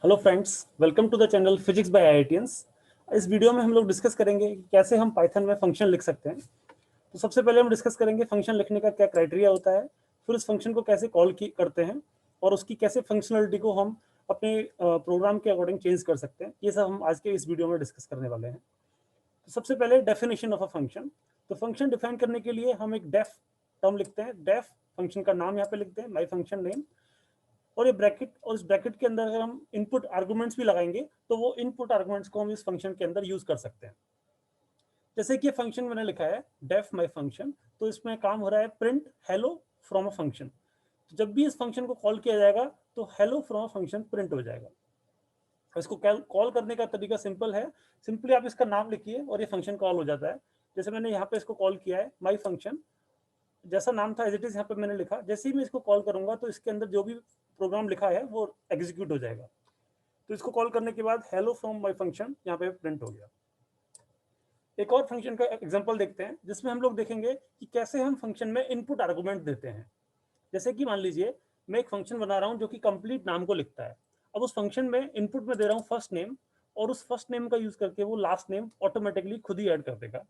Hello friends, welcome to the channel physics by IITians. इस video में हम लोग डिस्कस करेंगे कि कैसे हम पाइथन में फंक्शन लिख सकते हैं। तो सबसे पहले हम डिस्कस करेंगे फंक्शन लिखने का क्या क्राइटेरिया होता है, फिर उस फंक्शन को कैसे कॉल करते हैं और उसकी कैसे फंक्शनलिटी को हम अपने प्रोग्राम के अकॉर्डिंग चेंज कर सकते हैं। ये सब हम आज के इस वीडियो में डिस्कस करने वाले हैं। तो सबसे पहले डेफिनेशन ऑफ अ फंक्शन। तो फंक्शन डिफाइन करने के लिए हम एक डेफ टर्म लिखते हैं। डेफ फंक्शन का नाम यहाँ पे लिखते हैं, माई फंक्शन नेम, और ये ब्रैकेट, और इस ब्रैकेट के अंदर अगर हम इनपुट आर्गुमेंट्स भी लगाएंगे तो वो इनपुट आर्गुमेंट्स को हम इस फंक्शन के अंदर यूज कर सकते हैं। जैसे कि ये फंक्शन मैंने लिखा है डेफ माई फंक्शन, तो इसमें काम हो रहा है print hello from a function. तो जब भी इस फंक्शन को कॉल किया जाएगा तो hello from a function print हो जाएगा। इसको कॉल करने का तरीका सिंपल है, सिंपली आप इसका नाम लिखिए और ये फंक्शन कॉल हो जाता है। जैसे मैंने यहाँ पे इसको कॉल किया है माई फंक्शन, जैसा नाम था एज इट इज यहाँ पे मैंने लिखा। जैसे ही मैं इसको कॉल करूंगा तो इसके अंदर जो भी प्रोग्राम लिखा है वो एग्जीक्यूट हो जाएगा। तो इसको कॉल करने के बाद हेलो फ्रॉम माय फंक्शन यहाँ पे प्रिंट हो गया। एक और फंक्शन का एग्जांपल देखते हैं जिसमें हम लोग देखेंगे कि कैसे हम फंक्शन में इनपुट आर्गुमेंट देते हैं। जैसे कि मान लीजिए मैं एक फंक्शन बना रहा हूँ जो कि कंप्लीट नाम को लिखता है। अब उस फंक्शन में इनपुट में दे रहा हूँ फर्स्ट नेम, और उस फर्स्ट नेम का यूज करके वो लास्ट नेम ऑटोमेटिकली खुद ही ऐड कर देगा।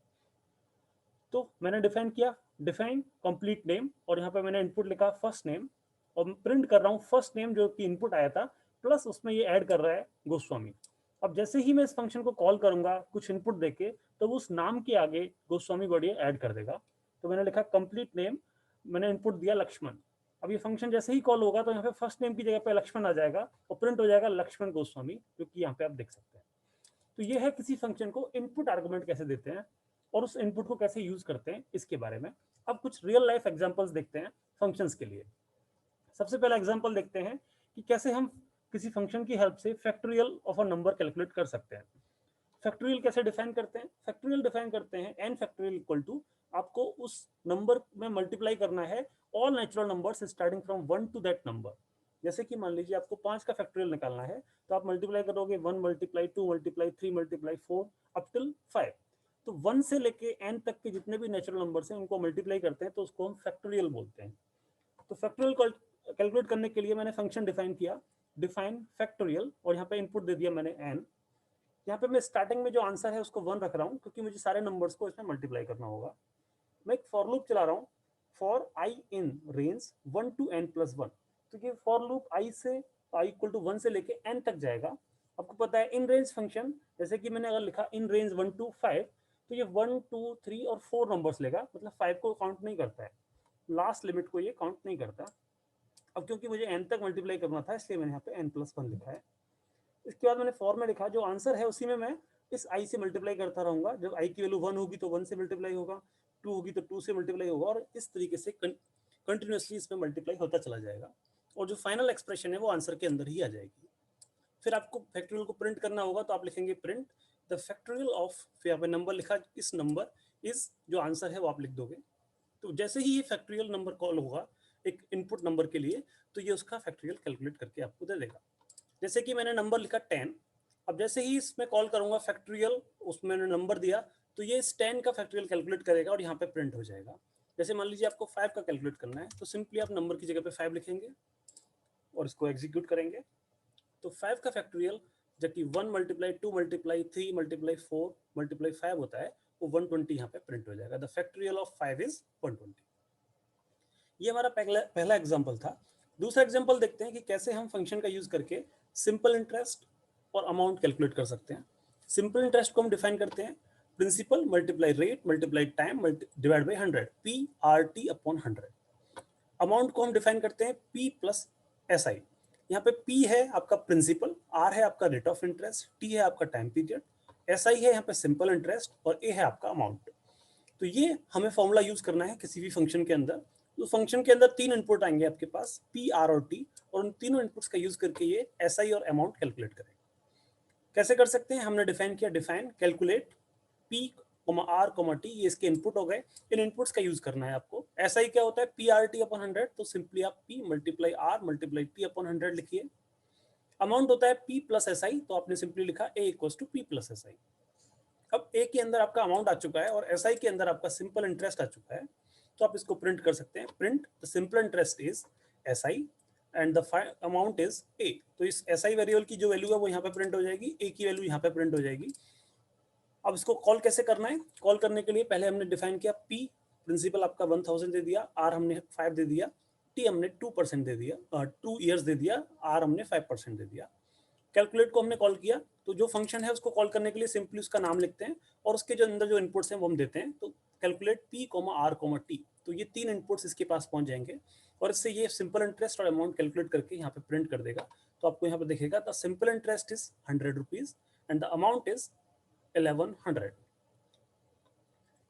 तो मैंने डिफाइन किया, डिफाइन कंप्लीट नेम, और यहाँ पे मैंने इनपुट लिखा फर्स्ट नेम, और प्रिंट कर रहा हूँ फर्स्ट नेम जो कि इनपुट आया था, प्लस उसमें ये ऐड कर रहा है गोस्वामी। अब जैसे ही मैं इस फंक्शन को कॉल करूंगा कुछ इनपुट देके, तो उस नाम के आगे गोस्वामी वर्ड ये ऐड कर देगा। तो मैंने लिखा कंप्लीट नेम, मैंने इनपुट दिया लक्ष्मण। अब ये फंक्शन जैसे ही कॉल होगा तो यहाँ पे फर्स्ट नेम की जगह पे लक्ष्मण आ जाएगा और प्रिंट हो जाएगा लक्ष्मण गोस्वामी, जो कि यहाँ पे आप देख सकते हैं। तो ये है किसी फंक्शन को इनपुट आर्गुमेंट कैसे देते हैं और उस इनपुट को कैसे यूज करते हैं इसके बारे में। अब कुछ रियल लाइफ एग्जांपल्स देखते हैं फंक्शंस के लिए। सबसे पहला एग्जांपल देखते हैं कि कैसे हम किसी फंक्शन की हेल्प से factorial of a number calculate कर सकते हैं। फैक्टोरियल कैसे डिफाइन करते हैं? फैक्टोरियल डिफाइन करते हैं एन फैक्टोरियल इक्वल टू, आपको उस नंबर में मल्टीप्लाई करना है all natural numbers starting from 1 to that number. जैसे कि मान लीजिए आपको 5 का फैक्टोरियल निकालना है, तो आप मल्टीप्लाई करोगे 1 multiply 2 multiply 3 multiply 4 up till 5। तो 1 से लेके एन तक के जितने भी नेचुरल नंबर्स हैं उनको मल्टीप्लाई करते हैं तो उसको हम फैक्टोरियल बोलते हैं। तो फैक्टोरियल कैलकुलेट करने के लिए मैंने फंक्शन डिफाइन किया, डिफाइन फैक्टोरियल, और यहाँ पे इनपुट दे दिया मैंने एन। यहाँ पे मैं स्टार्टिंग में जो आंसर है उसको 1 रख रहा हूँ क्योंकि मुझे सारे नंबर्स को इसमें मल्टीप्लाई करना होगा। मैं एक फॉर लूप चला रहा हूँ, for i in range 1 to n plus 1। तो ये फॉर लूप आई से आई इक्वल टू 1 से लेके n तक जाएगा। आपको पता है इन रेंज फंक्शन, जैसे कि मैंने अगर लिखा इन रेंज 1 टू 5, तो ये 1 2 3 और 4 नंबर्स लेगा, मतलब 5 को काउंट नहीं करता है, लास्ट लिमिट को ये काउंट नहीं करता। अब क्योंकि मुझे n तक मल्टीप्लाई करना था इसलिए मैंने यहाँ पे n प्लस 1 लिखा है। इसके बाद मैंने फॉर में लिखा जो आंसर है उसी में मैं इस आई से मल्टीप्लाई करता रहूंगा। जब आई की वैल्यू 1 होगी तो 1 से मल्टीप्लाई होगा, 2 होगी तो 2 से मल्टीप्लाई होगा, और इस तरीके से कंटिन्यूसली इसमें मल्टीप्लाई होता चला जाएगा, और जो फाइनल एक्सप्रेशन है वो आंसर के अंदर ही आ जाएगी। फिर आपको फैक्टोरियल को प्रिंट करना होगा, तो आप लिखेंगे प्रिंट द फैक्टोरियल ऑफ, फिर यहाँ पे नंबर लिखा, इस नंबर इस जो आंसर है वो आप लिख दोगे। तो जैसे ही ये फैक्टोरियल नंबर कॉल होगा एक इनपुट नंबर के लिए, तो ये उसका फैक्टोरियल कैलकुलेट करके आपको दे देगा। जैसे कि मैंने नंबर लिखा 10, अब जैसे ही इसमें कॉल करूंगा फैक्टोरियल, उसमें मैंने नंबर दिया, तो ये इस 10 का फैक्टोरियल कैलकुलेट करेगा और यहाँ पे प्रिंट हो जाएगा। जैसे मान लीजिए आपको 5 का कैलकुलेट करना है, तो सिंपली आप नंबर की जगह पे 5 लिखेंगे और इसको एग्जीक्यूट करेंगे। तो 5 का फैक्टोरियल जबकि 1 मल्टीप्लाई 2 मल्टीप्लाई 3 मल्टीप्लाई 4 मल्टीप्लाई 5 होता है, वो 120 यहाँ पे प्रिंट हो जाएगा। The factorial of 5 is 120। ये हमारा पहला एग्जाम्पल था। दूसरा एग्जाम्पल देखते हैं कि कैसे हम फंक्शन का यूज करके सिंपल इंटरेस्ट और अमाउंट कैलकुलेट कर सकते हैं। सिंपल इंटरेस्ट को हम डिफाइन करते हैं principal multiply rate multiply time divide by 100, P R T upon 100। Amount को हम डिफाइन करते हैं पी प्लस एस आई। यहाँ पे पी है आपका प्रिंसिपल, आर है आपका रेट ऑफ इंटरेस्ट, टी है आपका टाइम पीरियड, एस आई है यहाँ पे सिंपल इंटरेस्ट, और ए है आपका अमाउंट। तो ये हमें फॉर्मूला यूज करना है किसी भी फंक्शन के अंदर। तो फंक्शन के अंदर 3 इनपुट आएंगे आपके पास, पी आर और टी, और उन तीनों इनपुट्स का यूज करके ये एस आई और अमाउंट कैलकुलेट करें। कैसे कर सकते हैं? हमने डिफाइन किया, define calculate P R T, ये इसके इनपुट हो गए। इन इनपुट्स का यूज करना है आपको। एस आई क्या होता है? पी आर टी अपॉन 100, तो सिंपली आप P multiply R multiply T upon 100 लिखिए। अमाउंट होता है पी प्लस एस आई, तो आपने सिंपली लिखा A equal to P plus S I. अब ए के अंदर आपका अमाउंट आ चुका है और एस आई के अंदर आपका सिंपल इंटरेस्ट आ चुका है, तो आप इसको प्रिंट कर सकते हैं। Print the simple interest is S I and the amount is a. तो इस एसआई वेरिएबल की जो वैल्यू है वो यहाँ पे प्रिंट हो जाएगी, ए की वैल्यू यहाँ पे प्रिंट हो जाएगी। अब इसको कॉल कैसे करना है? कॉल करने के लिए पहले हमने डिफाइन किया पी, प्रिंसिपल आपका 1000 दे दिया, आर हमने 5 दे दिया, टी हमने 2% दे दिया, 2 ईयर्स दे दिया, आर हमने 5% दे दिया। कैलकुलेट को हमने कॉल किया, तो जो फंक्शन है उसको कॉल करने के लिए सिंपली उसका नाम लिखते हैं और उसके जो अंदर जो इनपुट्स हैं वो हम देते हैं। तो calculate P comma R comma T, तो ये 3 इनपुट्स इसके पास पहुंच जाएंगे और इससे ये सिंपल इंटरेस्ट और अमाउंट कैलकुलेट करके यहाँ पे प्रिंट कर देगा। तो आपको यहाँ पे दिखेगा the simple interest is 100 rupees and the amount is 1100।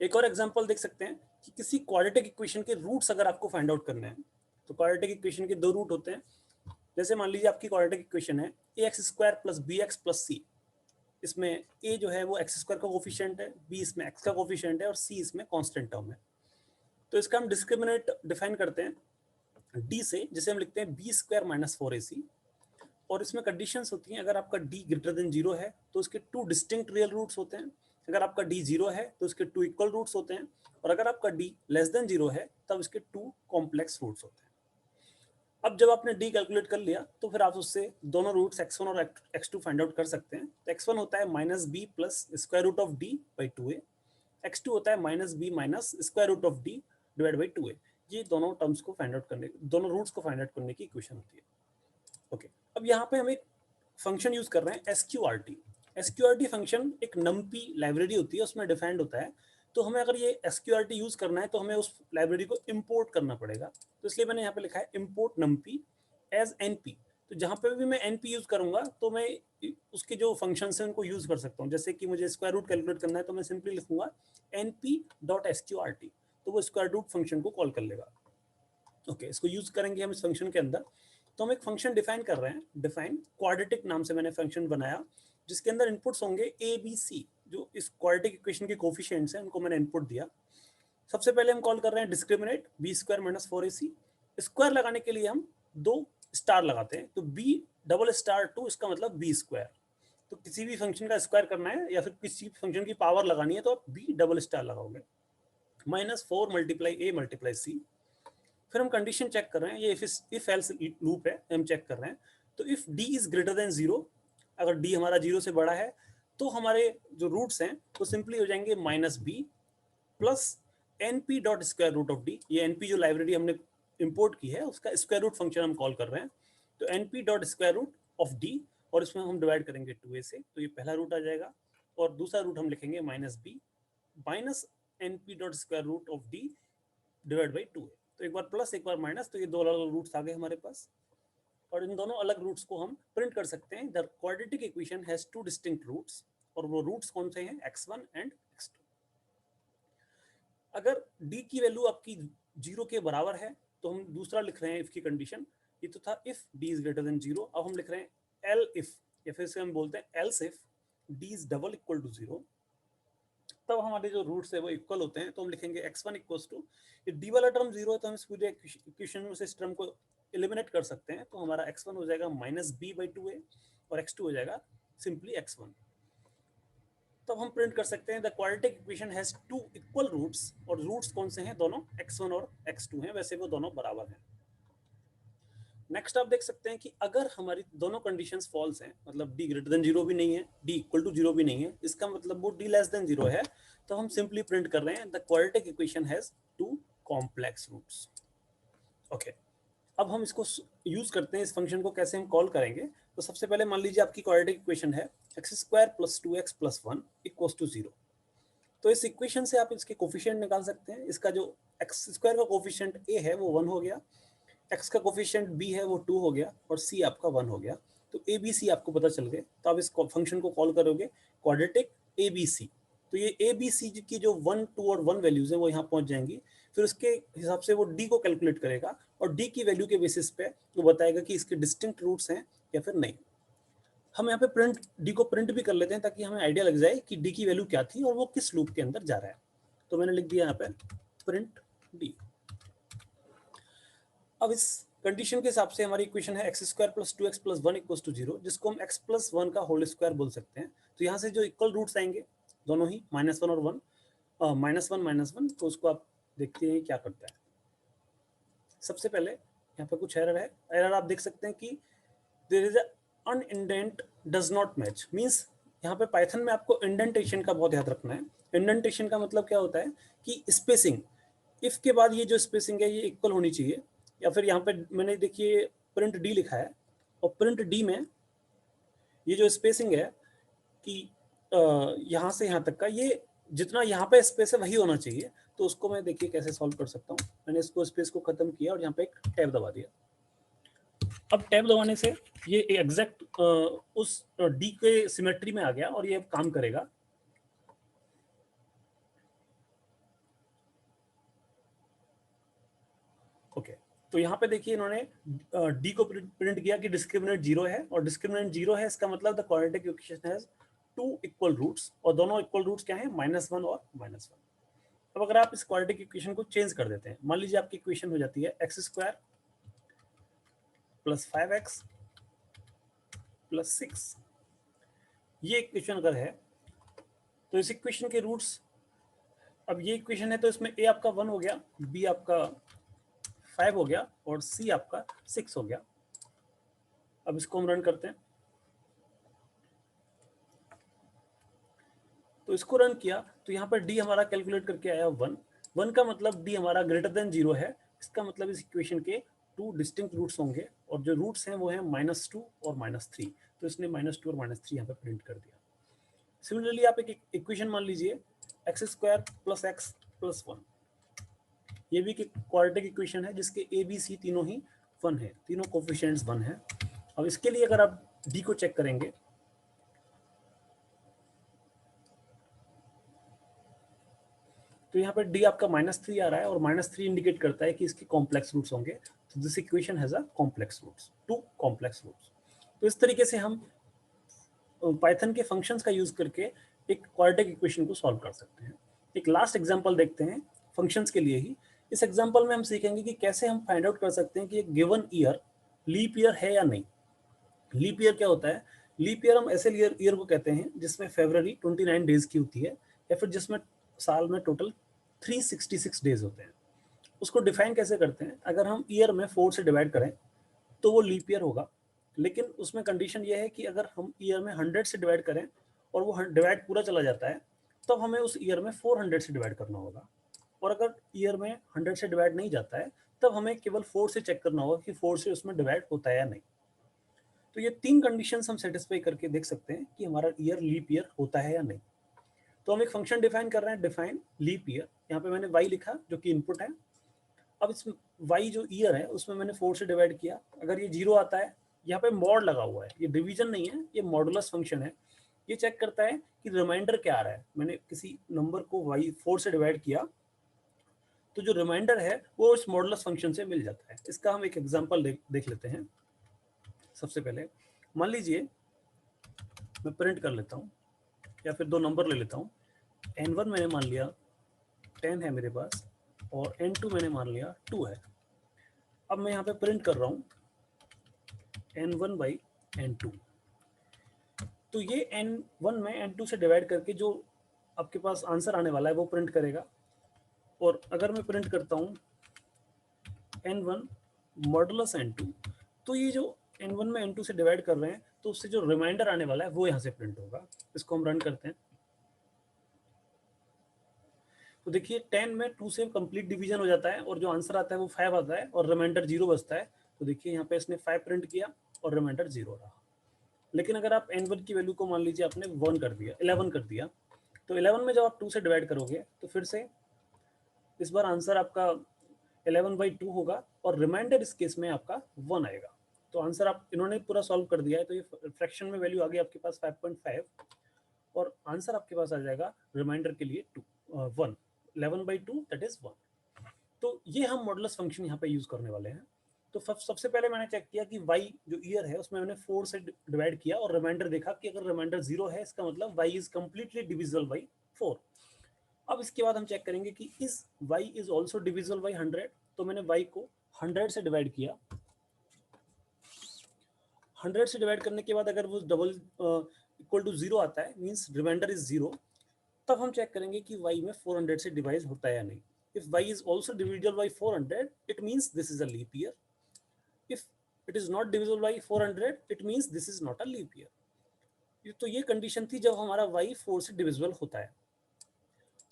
एक और एग्जांपल देख सकते हैं कि किसी क्वाड्रेटिक इक्वेशन के रूट्स अगर आपको फाइंड आउट करने हैं, तो क्वाड्रेटिक इक्वेशन के 2 रूट होते हैं। जैसे मान लीजिए आपकी क्वाड्रेटिक इक्वेशन है ax² plus bx plus c, इसमें a जो है वो x² का कोफिशिएंट है, b इसमें x का कोफिशिएंट है और c इसमें कांस्टेंट टर्म है। तो इसका हम डिस्क्रिमिनेंट डिफाइन करते हैं d से, जिसे हम लिखते हैं b² माइनस 4ac। और इसमें कंडीशंस होती हैं, अगर आपका d ग्रेटर देन 0 है तो उसके 2 डिस्टिंक्ट रियल रूट्स होते हैं, अगर आपका d 0 है तो उसके 2 इक्वल रूट्स होते हैं, और अगर आपका d लेस देन 0 है तब इसके 2 कॉम्प्लेक्स रूट्स होते हैं। अब जब आपने d कैलकुलेट कर लिया तो फिर आप उससे दोनों रूट्स x1 और x2 फाइंड आउट कर सकते हैं। तो x1 होता है minus b plus square root of d by 2a, x2 होता है minus b minus square root of d divide by 2a। ये दोनों टर्म्स को फाइंड आउट करने, दोनों रूट्स को फाइंड आउट करने की इक्वेशन होती है। ओके, अब यहाँ पे हम एक फंक्शन यूज कर रहे हैं SQRT। SQRT फंक्शन एक numpy लाइब्रेरी होती है, उसमें डिफाइंड होता है। तो हमें अगर ये SQRT यूज करना है तो हमें उस लाइब्रेरी को इंपोर्ट करना पड़ेगा। तो इसलिए मैंने यहाँ पे लिखा है इंपोर्ट numpy एज NP। तो जहाँ पे भी मैं NP यूज करूंगा तो मैं उसके जो फंक्शन है उनको यूज कर सकता हूँ। जैसे कि मुझे स्क्वायर रूट कैलकुलेट करना है तो मैं सिंपली लिखूंगा np.sqrt, तो वो स्क्वायर रूट फंक्शन को कॉल कर लेगा। ओके, इसको यूज करेंगे हम इस फंक्शन के अंदर। तो हम एक फंक्शन डिफाइन कर रहे हैं, डिफाइन क्वाड्रेटिक नाम से मैंने फंक्शन बनाया, जिसके अंदर इनपुट्स होंगे ए बी सी, जो इस क्वाड्रेटिक इक्वेशन के कोफिशिएंट्स हैं उनको मैंने इनपुट दिया। सबसे पहले हम कॉल कर रहे हैं discriminate b² minus 4ac। Square लगाने के लिए हम 2 स्टार लगाते हैं, तो b∬2 इसका मतलब b²। तो किसी भी फंक्शन का स्क्वायर करना है या फिर किसी फंक्शन की पावर लगानी है तो आप b∬* लगाओगे, minus 4 multiply a multiply c। फिर हम कंडीशन चेक कर रहे हैं, ये इफ एल्स लूप है, हम चेक कर रहे हैं। तो if d is greater than 0, अगर d हमारा 0 से बड़ा है तो हमारे जो रूट्स हैं वो सिंपली हो जाएंगे minus b plus np dot square root of d. ये np जो लाइब्रेरी हमने इंपोर्ट की है उसका स्क्वायर रूट फंक्शन हम कॉल कर रहे हैं। तो np dot square root of d, और इसमें हम डिवाइड करेंगे 2a से, तो ये पहला रूट आ जाएगा। और दूसरा रूट हम लिखेंगे minus b minus np dot square root of d divide by 2a। तो एक बार प्लस एक बार माइनस, तो ये 2 अलग अलग रूट्स आ गए हमारे पास, और इन दोनों अलग रूट्स को हम प्रिंट कर सकते हैं। The quadratic equation has 2 distinct roots, और वो रूट्स कौन से हैं? x1 and x2। अगर d की वैल्यू आपकी 0 के बराबर है तो हम दूसरा लिख रहे हैं इफ की कंडीशन। ये तो था if d is greater than 0, अब हम लिख रहे हैं एल इफ, या फिर से हम बोलते हैं else if d is double equal to 0। तब हमारे जो रूट्स है वो इक्वल होते हैं, तो हम लिखेंगे x1 इक्वल्स टू, ये d वाला टर्म 0 है तो हम इस पूरे इक्वेशन में से इस टर्म को एलिमिनेट कर सकते हैं। तो हमारा x1 हो जाएगा माइनस बी बाई 2a और x2 हो जाएगा सिंपली x1। तब हम प्रिंट कर सकते हैं the quadratic equation has 2 equal roots, और रूट्स कौन से हैं? दोनों x1 और x2 हैं, वैसे वो दोनों बराबर हैं। नेक्स्ट आप देख सकते हैं कि अगर हमारी दोनों कंडीशंस फॉल्स हैं, मतलब d ग्रेटर देन 0 भी नहीं है, d इक्वल टू 0 भी नहीं है, इसका मतलब वो d लेस देन 0 है, तो हम सिंपली प्रिंट कर रहे हैं the quadratic equation has 2 complex roots. Okay, अब हम इसको यूज करते हैं, इस फंक्शन को कैसे हम कॉल करेंगे। तो सबसे पहले मान लीजिए आपकी क्वाड्रेटिक इक्वेशन है x² plus 2x plus 1 equals to 0। तो इस इक्वेशन से आप इसके कोफिशिएंट निकाल सकते हैं। इसका जो x² का कोफिशिएंट a है वो 1 हो गया, x का कोफिशिएंट b है वो 2 हो गया, और c आपका 1 हो गया। तो a b c आपको पता चल गए, तो आप इस फंक्शन को कॉल करोगे क्वाड्रेटिक a b c। तो ये a b c की जो 1 2 और 1 वैल्यूज हैं वो यहाँ पहुंच जाएंगी। फिर उसके हिसाब से वो d को कैलकुलेट करेगा, और d की वैल्यू के बेसिस पे वो बताएगा कि इसके डिस्टिंक्ट रूट्स हैं या फिर नहीं। हम यहाँ पे प्रिंट d को प्रिंट भी कर लेते हैं ताकि हमें आइडिया लग जाए कि d की वैल्यू क्या थी और वो किस लूप के अंदर जा रहा है। तो मैंने लिख दिया यहाँ पे प्रिंट d। अब इस कंडीशन के हिसाब से हमारी इक्वेशन है x² plus 2x plus 1 equals to 0, जिसको हम x प्लस 1 का होल स्क्वायर बोल सकते हैं। तो यहाँ से जो इक्वल रूट्स आएंगे दोनों ही -1 और 1, -1 -1, तो उसको आप देखते हैं क्या करता है। सबसे पहले यहाँ पे कुछ एरर है। एरर आप देख सकते हैं कि there is an indent does not match, means यहाँ पे पाइथन में आपको इंडेंटेशन का बहुत याद रखना है। इंडेंटेशन का मतलब क्या होता है कि स्पेसिंग, इफ के बाद ये जो स्पेसिंग है ये इक्वल होनी चाहिए, या फिर यहाँ पे मैंने देखिए प्रिंट डी लिखा है, और प्रिंट डी में ये जो स्पेसिंग है कि यहाँ से यहाँ तक का, ये जितना यहाँ पे स्पेस है वही होना चाहिए। तो उसको मैं देखिए कैसे सॉल्व कर सकता हूँ। मैंने इसको स्पेस को खत्म किया और यहाँ पे एक टैब दबा दिया। अब टैब दबाने से ये एग्जैक्ट उस डी के सिमेट्री में आ गया और ये अब काम करेगा। ओके, तो यहाँ पे देखिए इन्होंने डी को प्रिंट किया कि डिस्क्रिमिनेंट 0 है, और डिस्क्रिमिनेंट 0 है इसका मतलब the quadratic equation has 2 equal roots, और दोनों इक्वल रूट्स क्या है, -1 और -1। अब अगर आप इस क्वाड्रेटिक इक्वेशन को चेंज कर देते हैं, मान लीजिए आपकी इक्वेशन हो जाती है x² + 5x + 6, ये इक्वेशन अगर है तो इस इक्वेशन के रूट्स, अब ये इक्वेशन है तो इसमें a आपका 1 हो गया, b आपका 5 हो गया और c आपका 6 हो गया। अब इसको हम रन करते हैं, तो इसको रन किया तो यहाँ पर d हमारा कैलकुलेट करके आया 1। 1 का मतलब d हमारा >0 है, इसका मतलब इस इक्वेशन के 2 डिस्टिंक्ट रूट्स होंगे, और जो रूट्स हैं वो हैं -2 और -3, तो इसने -2 और -3 यहाँ पे प्रिंट कर दिया। सिमिलरली आप एक इक्वेशन मान लीजिए x² + x + 1, ये भी एक क्वाड्रेटिक इक्वेशन है जिसके a b c तीनों ही 1 है, तीनों कोफिशिएंट्स 1 है। अब इसके लिए अगर आप d को चेक करेंगे तो यहाँ पर d आपका -3 आ रहा है, और -3 इंडिकेट करता है कि इसके कॉम्प्लेक्स रूट्स होंगे। तो this equation has a complex roots, 2 complex roots. तो इस तरीके से हम पाइथन के फंक्शंस का यूज करके एक क्वाड्रेटिक इक्वेशन को सॉल्व कर सकते हैं। एक लास्ट एग्जांपल देखते हैं फंक्शंस के लिए ही। इस एग्जांपल में हम सीखेंगे कि कैसे हम फाइंड आउट कर सकते हैं कि एक गिवन ईयर लीप ईयर है या नहीं। लीप ईयर क्या होता है? लीप ईयर हम ऐसे ईयर को कहते हैं जिसमें फरवरी 29 डेज की होती है, या फिर जिसमें साल में टोटल 366 डेज होते हैं। उसको डिफाइन कैसे करते हैं? अगर हम ईयर में 4 से डिवाइड करें तो वो लीप ईयर होगा, लेकिन उसमें कंडीशन ये है कि अगर हम ईयर में 100 से डिवाइड करें और वो डिवाइड पूरा चला जाता है, तब हमें उस ईयर में 400 से डिवाइड करना होगा। और अगर ईयर में 100 से डिवाइड नहीं जाता है, तब हमें केवल 4 से चेक करना होगा कि 4 से उसमें डिवाइड होता है या नहीं। तो ये 3 कंडीशंस हम सेटिस्फाई करके देख सकते हैं कि हमारा ईयर लीप ईयर होता है या नहीं। तो हम एक फंक्शन डिफाइन कर रहे हैं, डिफाइन लीप ईयर। यहाँ पे मैंने y लिखा जो कि इनपुट है। अब इस y जो ईयर है उसमें मैंने 4 से डिवाइड किया, अगर ये 0 आता है, यहाँ पे मॉड लगा हुआ है, ये डिवीजन नहीं है, ये मॉडुलस फंक्शन है। ये चेक करता है कि रिमाइंडर क्या आ रहा है। मैंने किसी नंबर को y 4 से डिवाइड किया तो जो रिमाइंडर है वो इस मॉडुलस फंक्शन से मिल जाता है। इसका हम एक एग्जांपल देख लेते हैं। सबसे पहले मान लीजिए मैं प्रिंट कर लेता हूँ, या फिर 2 नंबर ले लेता हूँ। n1 मैंने मान लिया 10 है मेरे पास, और n2 मैंने मान लिया 2 है। अब मैं यहाँ पे प्रिंट कर रहा हूँ n1/n2। तो ये n1 में n2 से डिवाइड करके जो आपके पास आंसर आने वाला है वो प्रिंट करेगा। और अगर मैं प्रिंट करता हूँ n1 मॉडुलस n2, तो ये जो n1 में n2 से डिवाइड कर रहे हैं तो उससे जो रिमाइंडर आने वाला है वो यहाँ से प्रिंट होगा। इसको हम रन करते हैं तो देखिए 10 में 2 से कंप्लीट डिवीजन हो जाता है, और जो आंसर आता है वो 5 आता है, और रिमाइंडर 0 बचता है। तो देखिए यहाँ पे इसने 5 प्रिंट किया और रिमाइंडर 0 रहा। लेकिन अगर आप n1 की वैल्यू को मान लीजिए आपने 1 कर दिया, 11 कर दिया, तो 11 में जब आप 2 से डिवाइड करोगे तो फिर से इस बार आंसर आपका 11/2 होगा, और रिमाइंडर इस केस में आपका 1 आएगा। तो आंसर आप इन्होंने पूरा सॉल्व कर दिया है। तो ये फ्रैक्शन में वैल्यू आ गई आपके पास 5.5, और आंसर आपके पास आ जाएगा रिमाइंडर के लिए 1, 11/2 दैट इज 1। तो ये हम मॉडुलस फंक्शन यहाँ पे यूज करने वाले हैं। तो सबसे पहले मैंने चेक किया कि y जो ईयर है उसमें मैंने 4 से डिवाइड किया, और रिमाइंडर देखा कि अगर रिमाइंडर 0 है इसका मतलब y is completely divisible by 4। अब इसके बाद हम चेक करेंगे कि इस y is also divisible bye 100। तो मैंने y को 100 से डिवाइड किया। 100 से डिवाइड करने के बाद अगर वो डबल इक्वल टू 0 आता है, मींस रिमाइंडर इज 0, तब हम चेक करेंगे कि y में 400 से डिवाइड होता है या नहीं। If y is also divisible by 400, it means this is a leap year. If it is not divisible by 400 it means this is not a leap year. तो ये कंडीशन थी जब हमारा y 4 से डिविजिबल होता है।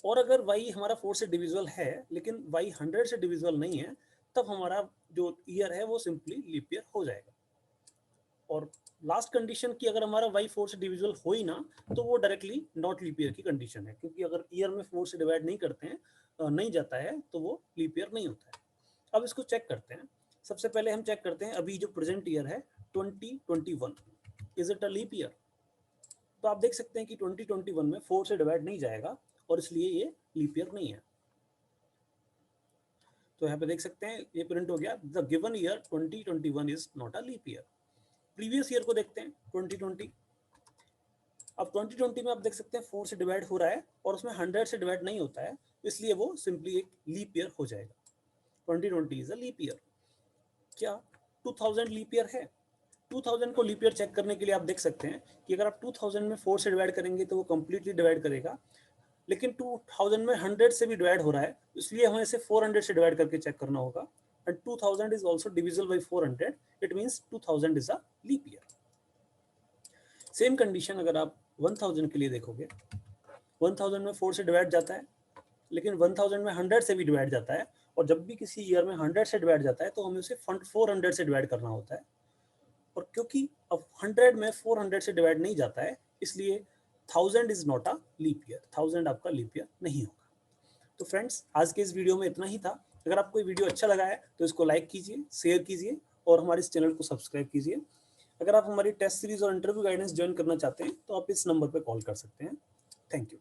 और अगर y हमारा 4 से डिविजिबल है लेकिन y 100 से डिविजिबल नहीं है, तब हमारा जो ईयर है वो सिंपली लीप ईयर हो जाएगा। और लास्ट कंडीशन की अगर हमारा y 4 से डिविजिबल हो ही ना, तो वो डायरेक्टली नॉट लीप ईयर की कंडीशन है, क्योंकि अगर ईयर में 4 से डिवाइड नहीं करते हैं, नहीं जाता है, तो वो लीप ईयर नहीं होता है। अब इसको चेक करते हैं। सबसे पहले हम चेक करते हैं अभी जो प्रेजेंट ईयर है 2021, is it a leap year? तो आप देख सकते हैं कि 2021 में 4 से डिवाइड नहीं जाएगा और इसलिए ये लीप ईयर नहीं है। तो यहाँ पे देख सकते हैं ये प्रिंट हो गया, the given year 2021 is not a leap year. Previous year को देखते हैं 2020। अब 2020 में आप देख सकते हैं 4 से डिवाइड हो रहा है और उसमें 100 से डिवाइड नहीं होता है, इसलिए वो सिंपली एक लीप ईयर हो जाएगा। 2020 इज अ लीप ईयर। क्या 2000 लीप ईयर है? 2000 को लीप ईयर चेक करने के लिए आप देख सकते हैं कि अगर आप 2000 में 4 से डिवाइड करेंगे तो वो कंप्लीटली डिवाइड करेगा, लेकिन 2000 में 100 से भी डिवाइड हो रहा है, इसलिए हमें इसे 400 से डिवाइड करके चेक करना होगा। And 2000 is also divisible by 400, it means 2000 is a leap year. Same condition अगर आप 1000 के लिए देखोगे, 1000 में 4 से डिवाइड जाता है, लेकिन 1000 में 100 से भी डिवाइड जाता है, और जब भी किसी ईयर में 100 से डिवाइड जाता है तो हमें उसे 400 से डिवाइड करना होता है। और क्योंकि अब 100 में 400 से डिवाइड नहीं जाता है, इसलिए 1000 is not a leap year, 1000 आपका लीप ईयर नहीं होगा। तो फ्रेंड्स, आज के इस वीडियो में इतना ही था। अगर आपको ये वीडियो अच्छा लगा है तो इसको लाइक कीजिए, शेयर कीजिए और हमारे इस चैनल को सब्सक्राइब कीजिए। अगर आप हमारी टेस्ट सीरीज और इंटरव्यू गाइडेंस ज्वाइन करना चाहते हैं तो आप इस नंबर पर कॉल कर सकते हैं। Thank you.